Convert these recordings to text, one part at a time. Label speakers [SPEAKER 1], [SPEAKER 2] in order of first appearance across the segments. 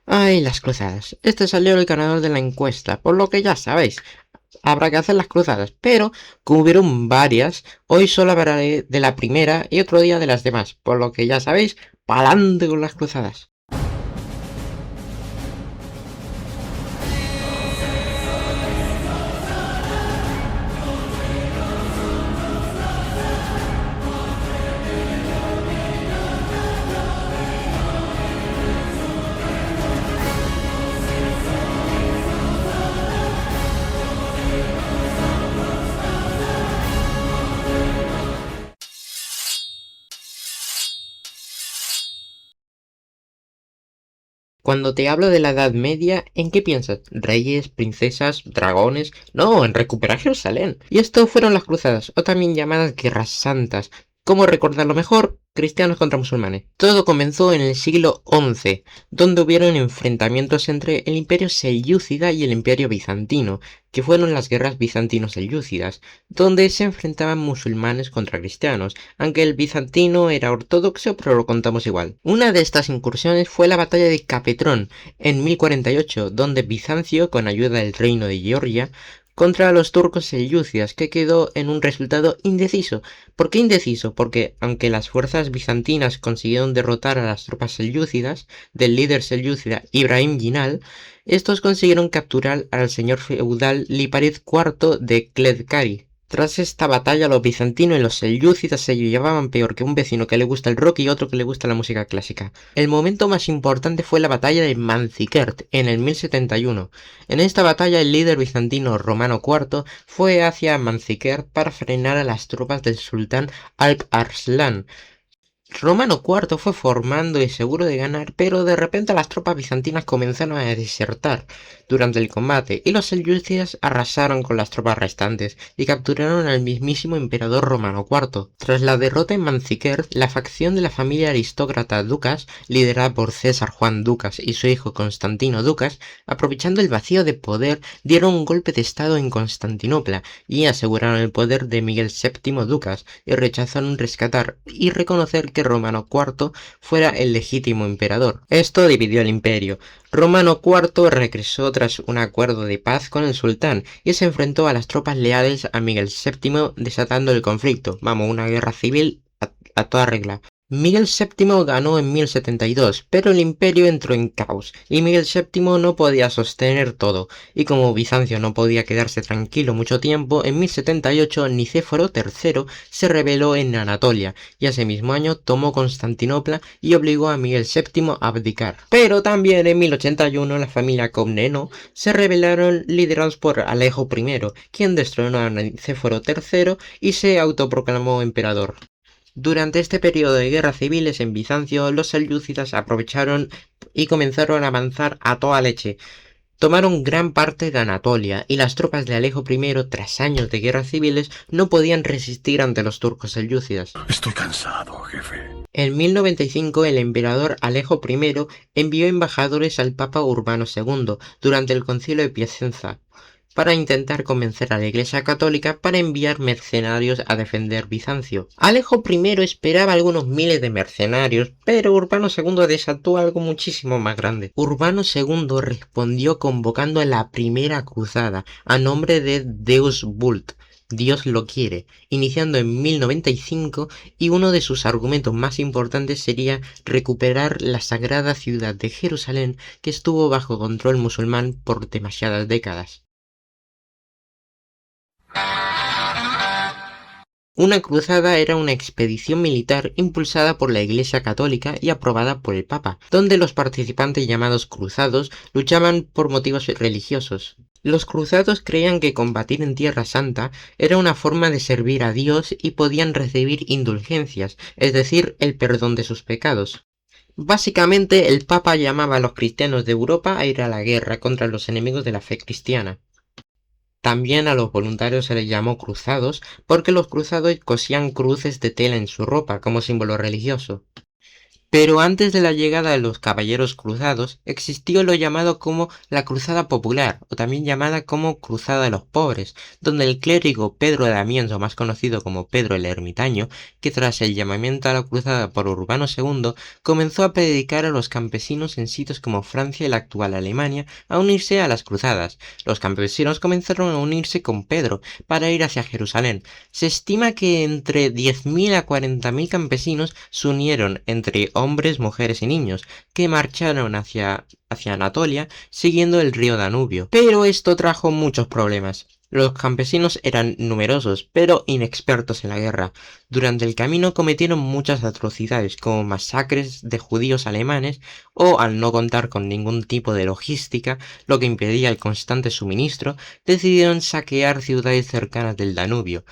[SPEAKER 1] Ay, las cruzadas. Este salió el ganador de la encuesta, por lo que ya sabéis, habrá que hacer las cruzadas. Pero, como hubieron varias, hoy solo hablaré de la primera y otro día de las demás, por lo que ya sabéis, pa'lante con las cruzadas. Cuando te hablo de la Edad Media, ¿en qué piensas? ¿Reyes, princesas, dragones? No, en recuperar Jerusalén. Y esto fueron las cruzadas, o también llamadas guerras santas. ¿Cómo recordarlo mejor? Cristianos contra musulmanes. Todo comenzó en el siglo XI, donde hubieron enfrentamientos entre el imperio selyúcida y el imperio bizantino, que fueron las guerras bizantino-selyúcidas, donde se enfrentaban musulmanes contra cristianos, aunque el bizantino era ortodoxo, pero lo contamos igual. Una de estas incursiones fue la batalla de Capetrón en 1048, donde Bizancio, con ayuda del reino de Georgia, contra los turcos selyúcidas, que quedó en un resultado indeciso. ¿Por qué indeciso? Porque aunque las fuerzas bizantinas consiguieron derrotar a las tropas selyúcidas del líder selyúcida Ibrahim Ginal, estos consiguieron capturar al señor feudal Liparit IV de Kledkari. Tras esta batalla, los bizantinos y los selyúcidas se llevaban peor que un vecino que le gusta el rock y otro que le gusta la música clásica. El momento más importante fue la batalla de Manzikert en el 1071. En esta batalla, el líder bizantino Romano IV fue hacia Manzikert para frenar a las tropas del sultán Alp Arslan. Romano IV fue formando y seguro de ganar, pero de repente las tropas bizantinas comenzaron a desertar durante el combate y los selyúcidas arrasaron con las tropas restantes y capturaron al mismísimo emperador Romano IV. Tras la derrota en Manzikert, la facción de la familia aristócrata Ducas, liderada por César Juan Ducas y su hijo Constantino Ducas, aprovechando el vacío de poder, dieron un golpe de estado en Constantinopla y aseguraron el poder de Miguel VII Ducas y rechazaron rescatar y reconocer que Romano IV fuera el legítimo emperador. Esto dividió el imperio. Romano IV regresó tras un acuerdo de paz con el sultán y se enfrentó a las tropas leales a Miguel VII, desatando el conflicto. Vamos, una guerra civil a toda regla. Miguel VII ganó en 1072, pero el imperio entró en caos y Miguel VII no podía sostener todo, y como Bizancio no podía quedarse tranquilo mucho tiempo, en 1078 Nicéforo III se rebeló en Anatolia y ese mismo año tomó Constantinopla y obligó a Miguel VII a abdicar. Pero también en 1081 la familia Comneno se rebelaron liderados por Alejo I, quien destronó a Nicéforo III y se autoproclamó emperador. Durante este periodo de guerras civiles en Bizancio, los selyúcidas aprovecharon y comenzaron a avanzar a toda leche. Tomaron gran parte de Anatolia y las tropas de Alejo I, tras años de guerras civiles, no podían resistir ante los turcos selyúcidas.
[SPEAKER 2] Estoy cansado, jefe.
[SPEAKER 1] En 1095 el emperador Alejo I envió embajadores al Papa Urbano II durante el concilio de Piacenza para intentar convencer a la Iglesia Católica para enviar mercenarios a defender Bizancio. Alejo I esperaba algunos miles de mercenarios, pero Urbano II desató algo muchísimo más grande. Urbano II respondió convocando a la primera cruzada a nombre de Deus Vult, Dios lo quiere, iniciando en 1095, y uno de sus argumentos más importantes sería recuperar la sagrada ciudad de Jerusalén que estuvo bajo control musulmán por demasiadas décadas. Una cruzada era una expedición militar impulsada por la Iglesia Católica y aprobada por el Papa, donde los participantes llamados cruzados luchaban por motivos religiosos. Los cruzados creían que combatir en Tierra Santa era una forma de servir a Dios y podían recibir indulgencias, es decir, el perdón de sus pecados. Básicamente, el Papa llamaba a los cristianos de Europa a ir a la guerra contra los enemigos de la fe cristiana. También a los voluntarios se les llamó cruzados porque los cruzados cosían cruces de tela en su ropa como símbolo religioso. Pero antes de la llegada de los caballeros cruzados, existió lo llamado como la Cruzada Popular, o también llamada como Cruzada de los Pobres, donde el clérigo Pedro de Amiens, más conocido como Pedro el Ermitaño, que tras el llamamiento a la cruzada por Urbano II, comenzó a predicar a los campesinos en sitios como Francia y la actual Alemania a unirse a las cruzadas. Los campesinos comenzaron a unirse con Pedro para ir hacia Jerusalén. Se estima que entre 10.000 a 40.000 campesinos se unieron entre hombres, mujeres y niños, que marcharon hacia Anatolia siguiendo el río Danubio. Pero esto trajo muchos problemas. Los campesinos eran numerosos, pero inexpertos en la guerra. Durante el camino cometieron muchas atrocidades, como masacres de judíos alemanes, o al no contar con ningún tipo de logística, lo que impedía el constante suministro, decidieron saquear ciudades cercanas del Danubio.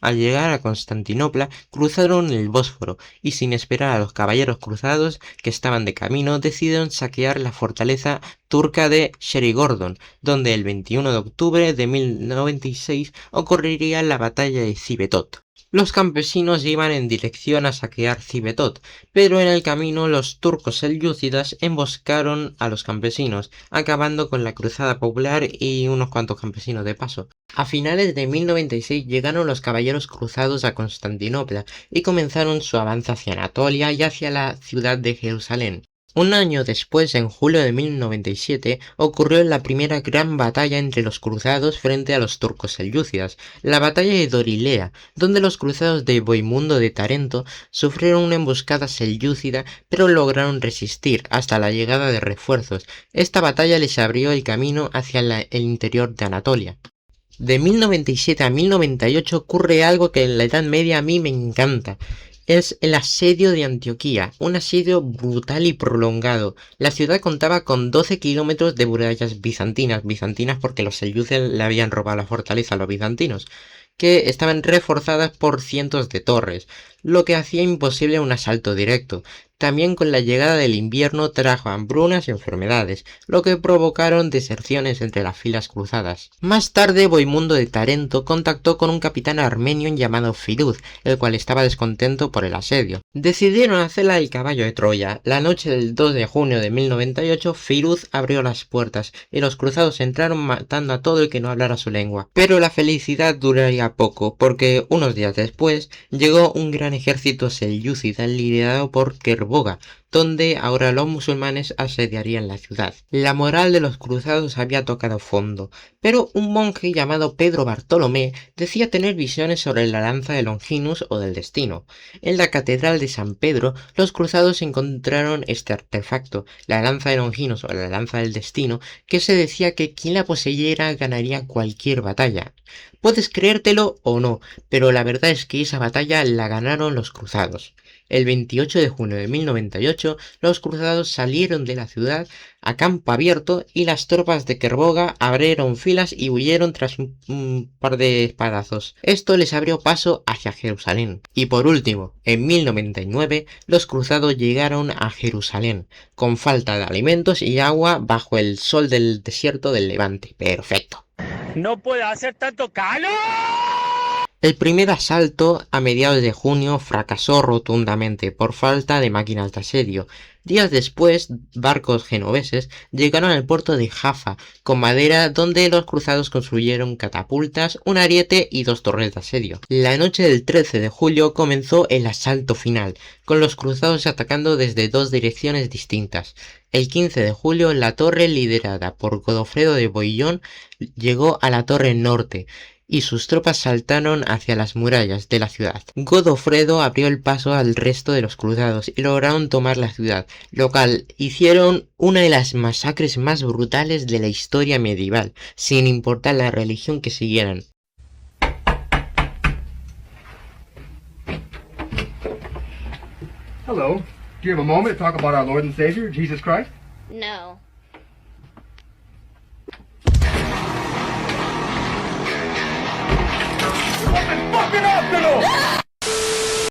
[SPEAKER 1] Al llegar a Constantinopla, cruzaron el Bósforo y sin esperar a los caballeros cruzados que estaban de camino, decidieron saquear la fortaleza turca de Sherigordon, donde el 21 de octubre de 1096 ocurriría la batalla de Cibetot. Los campesinos iban en dirección a saquear Cibetot, pero en el camino los turcos selyúcidas emboscaron a los campesinos, acabando con la cruzada popular y unos cuantos campesinos de paso. A finales de 1096 llegaron los caballeros cruzados a Constantinopla y comenzaron su avance hacia Anatolia y hacia la ciudad de Jerusalén. Un año después, en julio de 1097, ocurrió la primera gran batalla entre los cruzados frente a los turcos selyúcidas, la batalla de Dorilea, donde los cruzados de Boimundo de Tarento sufrieron una emboscada selyúcida, pero lograron resistir hasta la llegada de refuerzos. Esta batalla les abrió el camino hacia el interior de Anatolia. De 1097 a 1098 ocurre algo que en la Edad Media a mí me encanta. Es el asedio de Antioquía, un asedio brutal y prolongado. La ciudad contaba con 12 kilómetros de murallas bizantinas porque los selyúcidas le habían robado la fortaleza a los bizantinos, que estaban reforzadas por cientos de torres, lo que hacía imposible un asalto directo. También con la llegada del invierno trajo hambrunas y enfermedades, lo que provocaron deserciones entre las filas cruzadas. Más tarde, Boimundo de Tarento contactó con un capitán armenio llamado Firuz, el cual estaba descontento por el asedio. Decidieron hacerla el caballo de Troya. La noche del 2 de junio de 1098, Firuz abrió las puertas y los cruzados entraron matando a todo el que no hablara su lengua. Pero la felicidad duraría poco, porque unos días después llegó un gran ejército selyúcida liderado por Kerboga, donde ahora los musulmanes asediarían la ciudad. La moral de los cruzados había tocado fondo, pero un monje llamado Pedro Bartolomé decía tener visiones sobre la lanza de Longinus o del destino. En la catedral de San Pedro, los cruzados encontraron este artefacto, la lanza de Longinus o la lanza del destino, que se decía que quien la poseyera ganaría cualquier batalla. Puedes creértelo o no, pero la verdad es que esa batalla la ganaron los cruzados. El 28 de junio de 1098, los cruzados salieron de la ciudad a campo abierto y las tropas de Kerboga abrieron filas y huyeron tras un par de espadazos. Esto les abrió paso hacia Jerusalén. Y por último, en 1099, los cruzados llegaron a Jerusalén, con falta de alimentos y agua bajo el sol del desierto del Levante. Perfecto.
[SPEAKER 2] ¡No puede hacer tanto calor!
[SPEAKER 1] El primer asalto, a mediados de junio, fracasó rotundamente por falta de máquinas de asedio. Días después, barcos genoveses llegaron al puerto de Jaffa con madera, donde los cruzados construyeron catapultas, un ariete y 2 torres de asedio. La noche del 13 de julio comenzó el asalto final, con los cruzados atacando desde 2 direcciones distintas. El 15 de julio, la torre liderada por Godofredo de Boillón llegó a la torre norte, y sus tropas saltaron hacia las murallas de la ciudad. Godofredo abrió el paso al resto de los cruzados y lograron tomar la ciudad, lo cual hicieron una de las masacres más brutales de la historia medieval, sin importar la religión que siguieran.
[SPEAKER 3] Hello. Do you have a moment to talk about our Lord and Savior, Jesus Christ?
[SPEAKER 4] No.
[SPEAKER 3] Fucking up,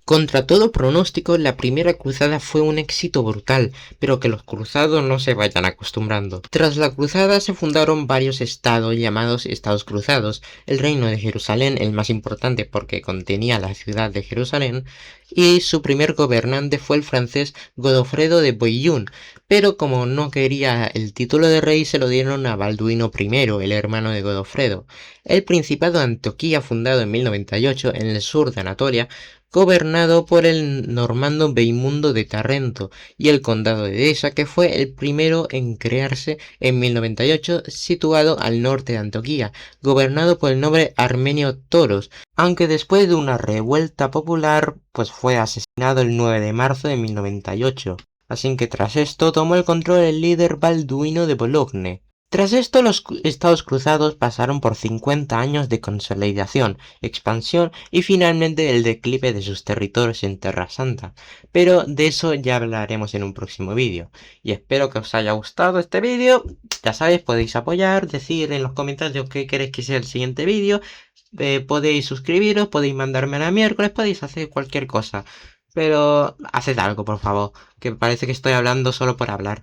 [SPEAKER 1] Contra todo pronóstico, la primera cruzada fue un éxito brutal, pero que los cruzados no se vayan acostumbrando. Tras la cruzada se fundaron varios estados llamados Estados Cruzados, el reino de Jerusalén, el más importante porque contenía la ciudad de Jerusalén, y su primer gobernante fue el francés Godofredo de Bouillon, pero como no quería el título de rey se lo dieron a Balduino I, el hermano de Godofredo. El Principado de Antioquía, fundado en 1098 en el sur de Anatolia, gobernado por el normando Beimundo de Tarrento, y el condado de Edesa, que fue el primero en crearse en 1098, situado al norte de Antioquía, gobernado por el noble Armenio Toros, aunque después de una revuelta popular, pues fue asesinado el 9 de marzo de 1098. Así que tras esto tomó el control el líder Balduino de Bologne. Tras esto los estados cruzados pasaron por 50 años de consolidación, expansión y finalmente el declive de sus territorios en Terra Santa, pero de eso ya hablaremos en un próximo vídeo. Y espero que os haya gustado este vídeo, ya sabéis, podéis apoyar, decir en los comentarios qué queréis que sea el siguiente vídeo, podéis suscribiros, podéis mandarme a la miércoles, podéis hacer cualquier cosa, pero haced algo por favor, que parece que estoy hablando solo por hablar.